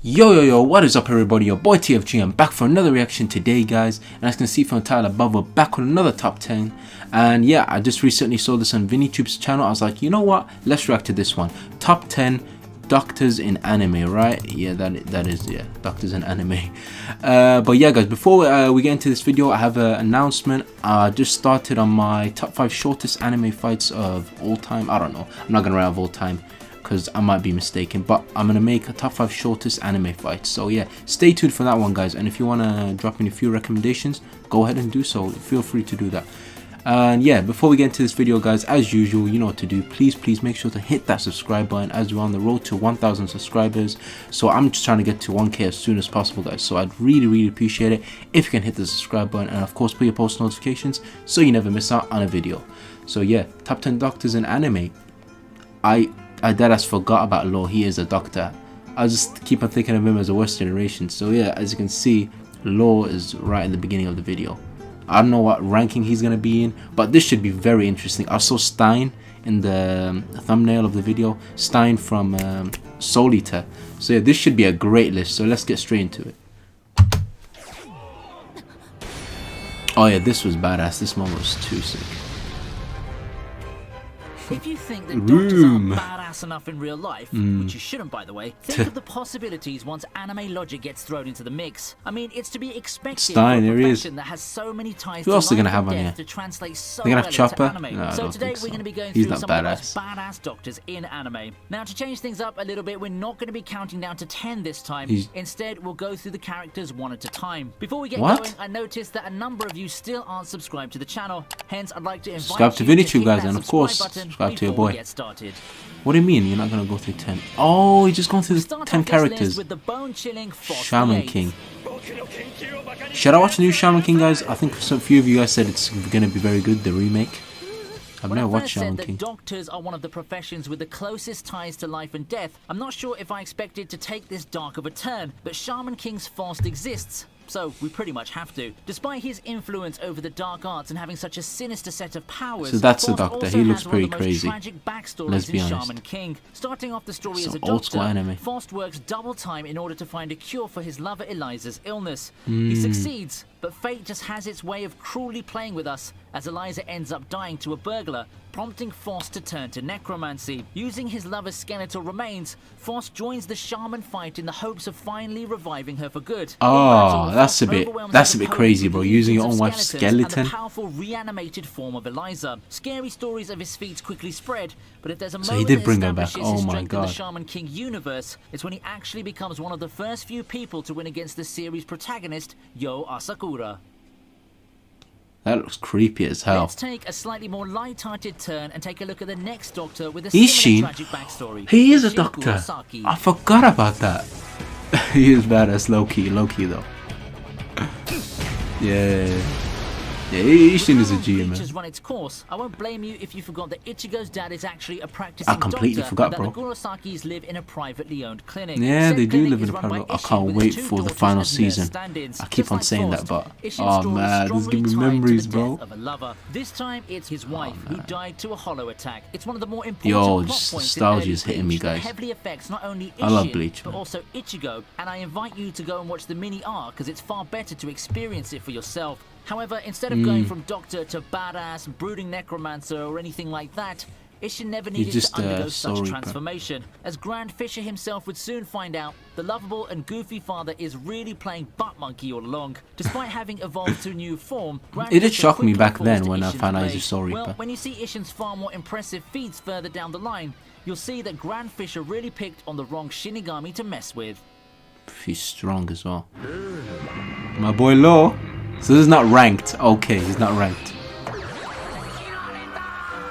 Yo, what is up everybody, your boy TFG, I'm back for another reaction today guys, and as you can see from the title above, we're back with another top 10, and yeah, I just recently saw this on VinnyTube's channel. I was like, you know what, let's react to this one, top 10 doctors in anime, right? Yeah, that is, yeah, doctors in anime. But yeah guys, before we get into this video, I have an announcement. I just started on my top 5 shortest anime fights of all time. I don't know, I'm not gonna write of all time, because I might be mistaken, but I'm gonna make a top 5 shortest anime fights. So yeah, stay tuned for that one guys, and if you want to drop in a few recommendations, go ahead and do so, feel free to do that. And yeah, before we get into this video guys, as usual, you know what to do. Please make sure to hit that subscribe button, as we're on the road to 1,000 subscribers. So I'm just trying to get to 1k as soon as possible guys, so I'd really appreciate it if you can hit the subscribe button, and of course put your post notifications so you never miss out on a video. So yeah, top 10 doctors in anime. I deadass forgot about Law. He is a doctor. I just keep on thinking of him as a West generation. So yeah, as you can see, Law is right in the beginning of the video. I don't know what ranking he's gonna be in, but this should be very interesting. I saw Stein in the thumbnail of the video. Stein from Soul Eater. So yeah, this should be a great list. So let's get straight into it. Oh yeah, this was badass. This one was too sick. If you think that doctors aren't badass enough in real life, which you shouldn't by the way, think of the possibilities once anime logic gets thrown into the mix. I mean, it's to be expected Stein, for a profession that has so many ties Who else to are gonna life have and on death here? to translate so They're gonna well have Chopper? into anime. No, I so don't today think so. we're going to be going He's through not some badass. of the most badass doctors in anime. Now to change things up a little bit, we're not going to be counting down to 10 this time. Instead, we'll go through the characters one at a time. Before we get going, I noticed that a number of you still aren't subscribed to the channel. Hence, I'd like to invite subscribe to you to VinnyTube hit guys, that and of course subscribe button subscribe to your before we boy. get started. What do you mean you're not gonna go through 10? Oh, you're just going through the 10 characters. With the bone-chilling Shaman King. Should I watch the new Shaman King guys? I think some few of you guys said it's gonna be very good, the remake. I've never watched Shaman King. Doctors are one of the professions with the closest ties to life and death. I'm not sure if I expected to take this dark of a turn, but Shaman King's Faust exists. So we pretty much have to. Despite his influence over the dark arts and having such a sinister set of powers, so that's the Faust doctor. also He looks has pretty one of the most crazy. tragic backstories Let's be in honest. Shaman King. Starting off the story Some as a old school doctor, anime. Faust works double time in order to find a cure for his lover Eliza's illness. He succeeds, but fate just has its way of cruelly playing with us as Eliza ends up dying to a burglar, prompting Faust to turn to necromancy. Using his lover's skeletal remains, Faust joins the shaman fight in the hopes of finally reviving her for good. Oh, that's a bit crazy, bro. Using your own wife's skeleton. And the powerful reanimated form of Eliza. Scary stories of his feats quickly spread, but if there's a moment he did that bring her back. establishes his Oh my strength in god. the Shaman King universe, it's when he actually becomes one of the first few people to win against the series protagonist, Yo Asakura. That looks creepy as hell. Let's take a slightly more light-hearted turn and take a look at the next doctor with a similar tragic backstory. He is a Isshin doctor. Kurosaki. I forgot about that. He is badass, low key though. Yeah. Yeah, Isshin is a G, man. Run its course. I won't blame you if you forgot that Ichigo's dad is actually a practicing I completely forgot, bro. That the Kurosakis live in a privately owned clinic. Yeah, they do live in a private. I can't wait for the final season. I keep on saying that, but oh man, this gives me memories, bro. This time it's his wife who died to a hollow attack. It's one of the more important Yo, plot just points nostalgia in is hitting me, guys. Heavily affects not only I love Isshin, Bleach, but man. also Ichigo, and I invite you to go and watch the mini arc because it's far better to experience it for yourself. However, instead of going from doctor to badass, brooding necromancer or anything like that, Isshin never needed to undergo such transformation. As Grand Fisher himself would soon find out, the lovable and goofy father is really playing butt monkey all along. Despite having evolved to a new form, it did shock me back then when I found out he's a Soul Reaper. Well, when you see Isshin's far more impressive feats further down the line, you'll see that Grand Fisher really picked on the wrong Shinigami to mess with. He's strong as well. My boy Law. So this is not ranked. Okay, he's not ranked.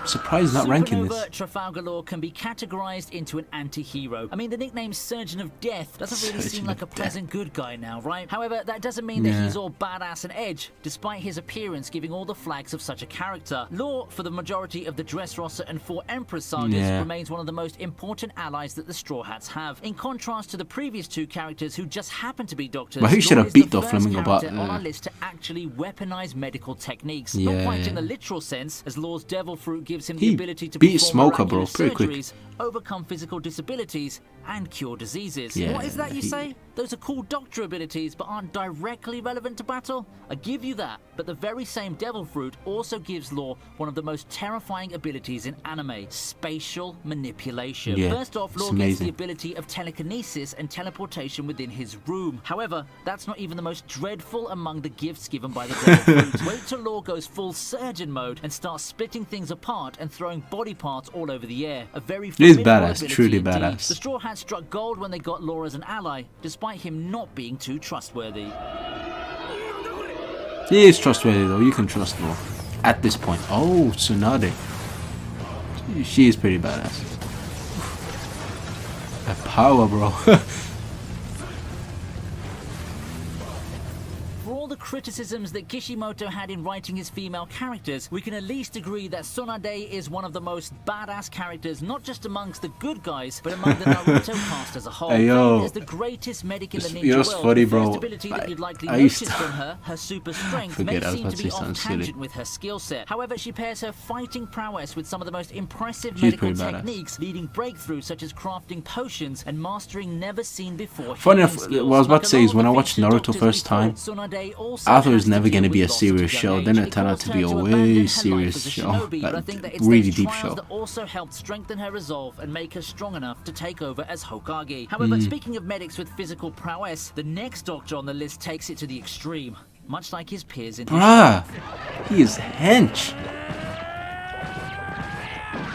Surprised he's not ranking this. Trafalgar Law can be categorized into an anti-hero. I mean, the nickname Surgeon of Death doesn't really seem like a pleasant good guy now, right? However, that doesn't mean that he's all badass and edge, despite his appearance giving all the flags of such a character. Law, for the majority of the Dressrosa and 4 Emperor sagas, remains one of the most important allies that the Straw Hats have. In contrast to the previous 2 characters who just happen to be doctors, but he should have beat the Flamingo, but on our list to actually weaponize medical techniques. Not quite in the literal sense, as Law's devil fruit gives him He the ability to beat perform Smoker, bro, miraculous pretty quick. surgeries, overcome physical disabilities, and cure diseases. Yeah, What is that you say? Those are cool doctor abilities but aren't directly relevant to battle? I give you that, but the very same Devil Fruit also gives Law one of the most terrifying abilities in anime, spatial manipulation. Yeah, First off, Law it's gets the amazing. ability of telekinesis and teleportation within his room. However, that's not even the most dreadful among the gifts given by the Devil Fruit. Wait till Law goes full surgeon mode and starts splitting things apart and throwing body parts all over the air. A very He's formidable badass, ability truly indeed. badass. The Straw Hats struck gold when they got Law as an ally, despite him not being too trustworthy. He is trustworthy though. You can trust Law at this point. Oh, Tsunade. She is pretty badass. That power, bro. For all the criticisms that Kishimoto had in writing his female characters, we can at least agree that Tsunade is one of the most badass characters, not just amongst the good guys, but among the Naruto cast as a whole. Hey, yo. Famed as the greatest medic in the ninja You know what's world, funny, the bro? first ability that you'd likely I used notice to- from her super strength, may Forget, I was seem about to to be say off something silly. tangent with her skill set. However, she pairs her fighting prowess with some of the most impressive She's medical pretty badass. techniques, leading breakthroughs such as crafting potions and mastering never seen before Funny healing enough, skills. what I was about Like to a say lot is of when the I watched featured Naruto doctors first we time, thought, Tsunade also I thought it was has to never deal going to with be a loss at serious young show. age. Then it It turned out caused to her be a abandon her way life serious as a show. shinobi, but I Like, think that it's really those deep trials show. that also helped strengthen her resolve and make her strong enough to take over as Hokage. However, Hmm. speaking of medics with physical prowess, the next doctor on the list takes it to the extreme, much like his peers in his Bruh, he is hench.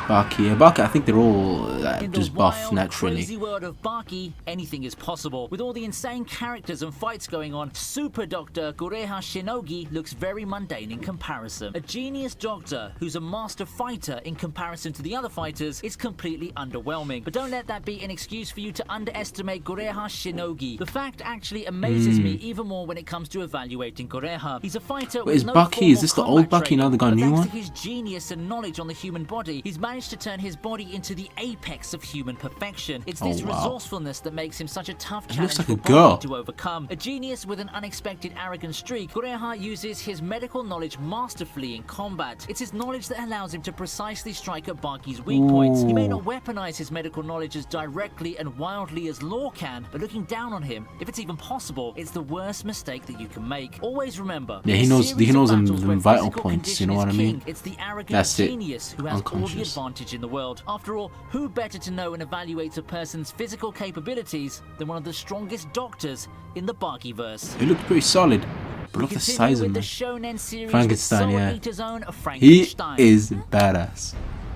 Baki, yeah, Baki, I think they're all In the just buff wild, naturally. crazy world of Baki, anything is possible. With all the insane characters and fights going on, Super Doctor Kureha Shinogi looks very mundane in comparison. A genius doctor who's a master fighter in comparison to the other fighters is completely underwhelming. But don't let that be an excuse for you to underestimate Kureha Shinogi. The fact actually amazes me even more when it comes to evaluating Kureha. He's a fighter Wait, with is no Baki- is this the formal old combat Baki now they got a training, new but one? thanks to his genius and knowledge on the human body, he's managed to turn his body into the apex of human perfection. It's this Oh, wow. resourcefulness that makes him such a tough It challenge looks like for a girl. Baki to overcome. A genius with an unexpected arrogant streak, Kureha uses his medical knowledge masterfully in combat. It's his knowledge that allows him to precisely strike at Baki's weak points. He may not weaponize his medical knowledge as directly and wildly as Law can, but looking down on him, if it's even possible, it's the worst mistake that you can make. Always remember, Yeah, he in a knows- series he knows of them- battles them where vital physical points, you condition know is what I mean? king, it's the arrogant That's it. genius who has all the Unconscious. advantage in the world. After all, who better to know and evaluate a person's physical capabilities than one of the strongest doctors in the Bakiverse? He looks pretty solid. But look at the Continue size of with the him. Shonen series Frankenstein, with Soul yeah. Eater's own He Frankenstein. is badass.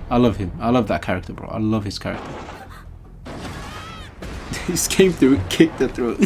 I love him. I love that character, bro. I love his character. He just came through and kicked the throat.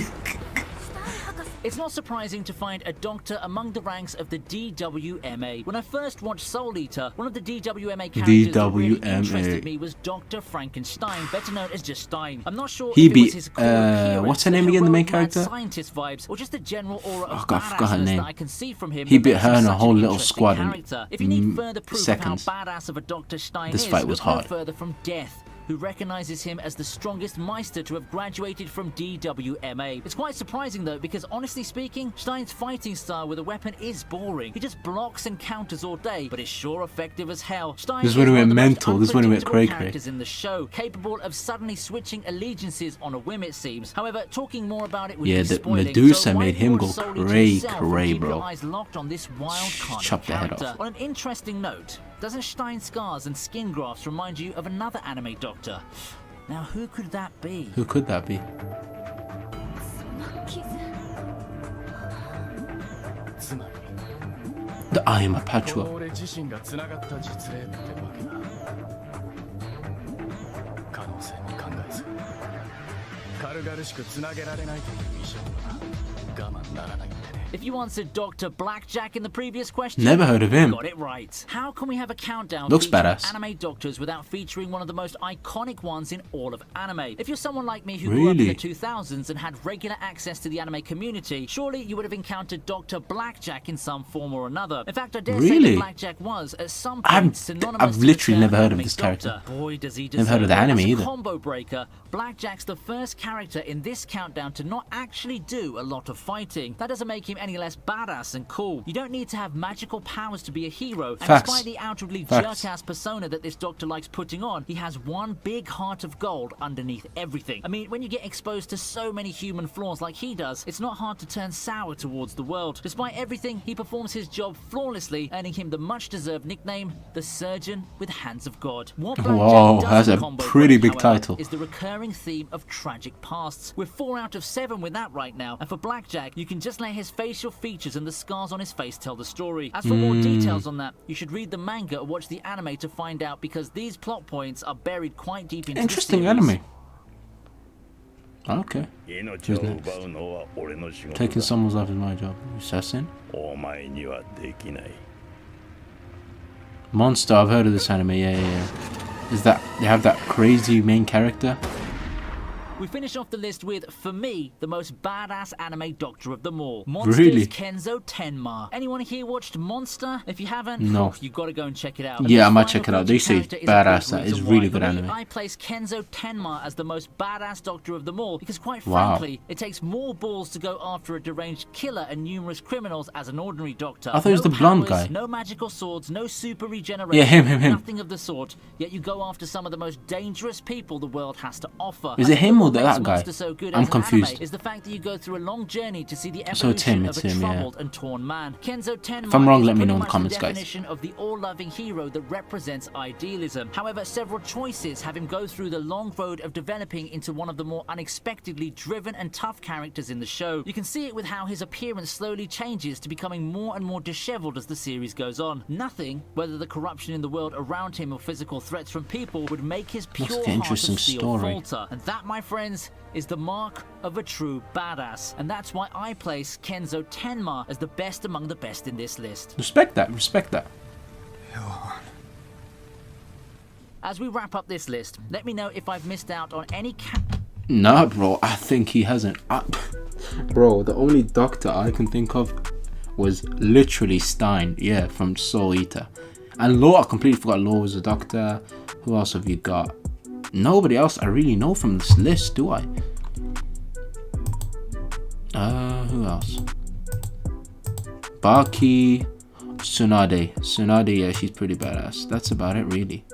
It's not surprising to find a doctor among the ranks of the DWMA. When I first watched Soul Eater, one of the DWMA characters that really DWMA. interested me was Dr. Frankenstein, better known as just Stein. I'm not sure He if it beat, was his core appearance, what's her name again, the main heroic mad character? scientist vibes, or just the general aura of I forgot her badassness name. that I can see from him. He that beat makes her him and a such whole an little interesting squad in character. If you need further proof seconds. of how badass of a Dr. Stein This is, fight was look no hard. further from Death, who recognizes him as the strongest Meister to have graduated from DWMA. It's quite surprising though, because honestly speaking, Stein's fighting style with a weapon is boring. He just blocks and counters all day, but is sure effective as hell. Stein This is is when he one went of the most mental. This is when he went unpredictable cray-cray. characters in the show, capable of suddenly switching allegiances on a whim, it seems. However, talking more about it would Yeah, be the spoiling, Medusa so made why him watch go Soul Eater cray, yourself and cray, keep bro. your eyes locked on this wild carnage Chop the head character. off. On an interesting note, doesn't Stein's scars and skin grafts remind you of another anime doctor? Now, who could that be? Who could that be? The I am a patchwork. 俺自身が繋がった実例ってわけだ。可能性に考えず軽々しく繋げられないという以上は我慢ならないんでね。 If you answered Dr. Blackjack in the previous question, Never heard of him. got it right. How can we have a countdown Looks featuring badass. anime doctors without featuring one of the most iconic ones in all of anime? If you're someone like me who grew up in the Really? 2000s and had regular access to the anime community, surely you would have encountered Dr. Blackjack in some form or another. In fact, I dare say Really? that Blackjack was, at some I've- point, synonymous I've to the literally term never heard of anime this character. doctor. Boy, does he Never heard of deserve the it. anime As a either. combo breaker, Blackjack's the first character character in this countdown to not actually do a lot of fighting. That doesn't make him any less badass and cool. You don't need to have magical powers to be a hero, and despite the outwardly jerk-ass persona that this Doctor likes putting on, he has one big heart of gold underneath everything. I mean, when you get exposed to so many human flaws like he does, it's not hard to turn sour towards the world. Despite everything, he performs his job flawlessly, earning him the much-deserved nickname, the Surgeon with Hands of God. What Whoa, that's a pretty big title. Is the recurring theme of tragic pasts. We're 4 out of 7 with that right now, and for Blackjack, you can just let his facial features and the scars on his face tell the story. As for more details on that, you should read the manga or watch the anime to find out, because these plot points are buried quite deep into interesting the series. Anime. Okay. Who's next? Taking someone's life is my job. Assassin? Monster, I've heard of this anime, yeah. Is that, they have that crazy main character? We finish off the list with, for me, the most badass anime doctor of them all. Monster's Really? Kenzo Tenma. Anyone here watched Monster? If you haven't, no. You've got to go and check it out. Yeah, I might check it out. They say it's badass. That is really good anime. I place Kenzo Tenma as the most badass doctor of them all because, quite frankly, it takes more balls to go after a deranged killer and numerous criminals as an ordinary doctor. I thought it was the blonde guy. No magical swords, no super regeneration. Yeah, him. Nothing of the sort. Yet you go after some of the most dangerous people the world has to offer. Is it him or that guy? So good I'm confused. Is the fact that you go through a long journey to see the evolution of a troubled and torn man. Kenzo Tenma if I'm wrong, is let me know in pretty the comments, much guys. the definition of the all-loving hero that represents idealism. However, several choices have him go through the long road of developing into one of the more unexpectedly driven and tough characters in the show. You can see it with how his appearance slowly changes to becoming more and more disheveled as the series goes on. Nothing, whether the corruption in the world around him or physical threats from people, would make his pure heart of steel falter. And that, my friends, is the mark of a true badass. And that's why I place Kenzo Tenma as the best among the best in this list. Respect that. As we wrap up this list, let me know if I've missed out on any Nah, bro, I think he hasn't. Bro, the only doctor I can think of was literally Stein, yeah, from Soul Eater. And Law, I completely forgot Law was a doctor. Who else have you got? Nobody else I really know from this list, do I? Who else? Baki, Tsunade, yeah, she's pretty badass. That's about it, really.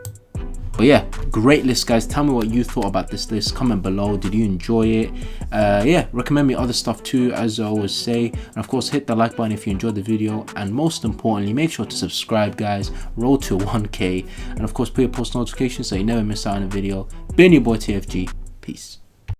But yeah, great list, guys. Tell me what you thought about this list. Comment below. Did you enjoy it? Yeah, recommend me other stuff too, as I always say. And of course, hit the like button if you enjoyed the video. And most importantly, make sure to subscribe, guys. Roll to 1K. And of course, put your post notifications so you never miss out on a video. Been your boy TFG. Peace.